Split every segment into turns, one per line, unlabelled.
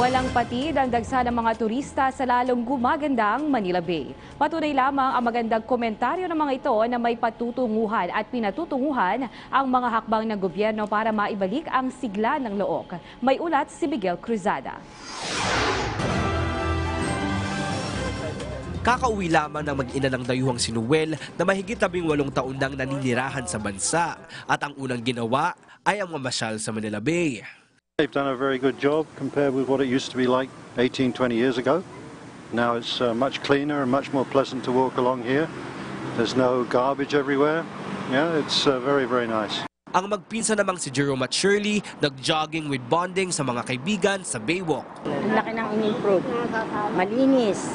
Walang patid ang dagsa ng mga turista sa lalong gumagandang Manila Bay. Patunay lamang ang magandang komentaryo ng mga ito na may patutunguhan at pinatutunguhan ang mga hakbang ng gobyerno para maibalik ang sigla ng Look. May ulat si Miguel Cruzada.
Kakauwi lamang ng mag-ina ng dayuhang si Noel na mahigit 18 taon nang naninirahan sa bansa at ang unang ginawa ay ang mamasyal sa Manila Bay.
They've done a very good job compared with what it used to be like 18, 20 years ago. Now it's much cleaner and much more pleasant to walk along here. There's no garbage everywhere. Yeah, it's very, very nice.
Ang magpinsan namang si Jerome at Shirley nag-jogging with bonding sa mga kaibigan sa Baywalk.
Ang laki ng in-improve. Malinis.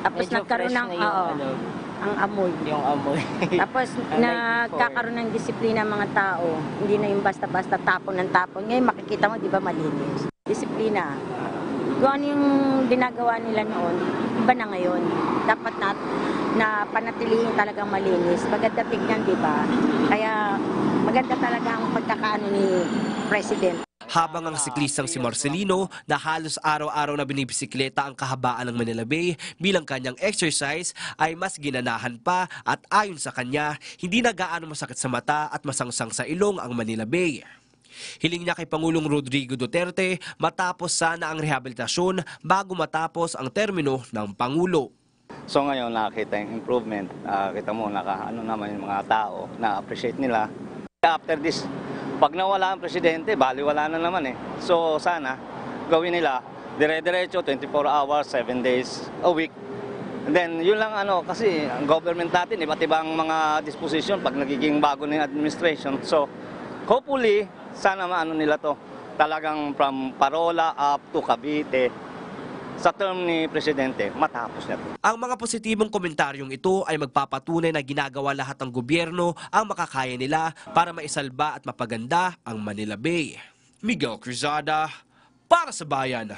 Tapos
Medyo
nagkaroon
fresh
ng
na yung,
ang amoy.
yung amoy.
Tapos nagkakaroon ng disiplina ang mga tao. Hindi na yung basta-basta tapon ng tapon. Ngayon makikita mo, di ba, malinis. Disiplina. Kung ano yung ginagawa nila noon, iba na ngayon. Dapat na panatilihin talagang malinis. Maganda tignan, di ba? Kaya maganda talaga ang pagkakaano ni President.
Habang ang siklistang si Marcelino na halos araw-araw na binibisikleta ang kahabaan ng Manila Bay bilang kanyang exercise ay mas ginanahan pa at ayon sa kanya, hindi na gaano masakit sa mata at masangsang sa ilong ang Manila Bay. Hiling niya kay Pangulong Rodrigo Duterte matapos sana ang rehabilitasyon bago matapos ang termino ng Pangulo.
So ngayon nakita yung improvement, kita mo ano naman yung mga tao, na-appreciate nila. After this, pag nawala ang presidente, baliwala na naman eh. So sana gawin nila dire-diretso 24 hours, 7 days a week. And then yun lang kasi ang government natin iba't ibang mga disposition pag nagiging bago na yung administration. So hopefully sana maano nila to talagang from Parola up to Cavite. Sa term ni Presidente, matapos na ito.
Ang mga positibong komentaryong ito ay magpapatunay na ginagawa lahat ng gobyerno ang makakaya nila para maisalba at mapaganda ang Manila Bay. Miguel Cruzada, para sa Bayan.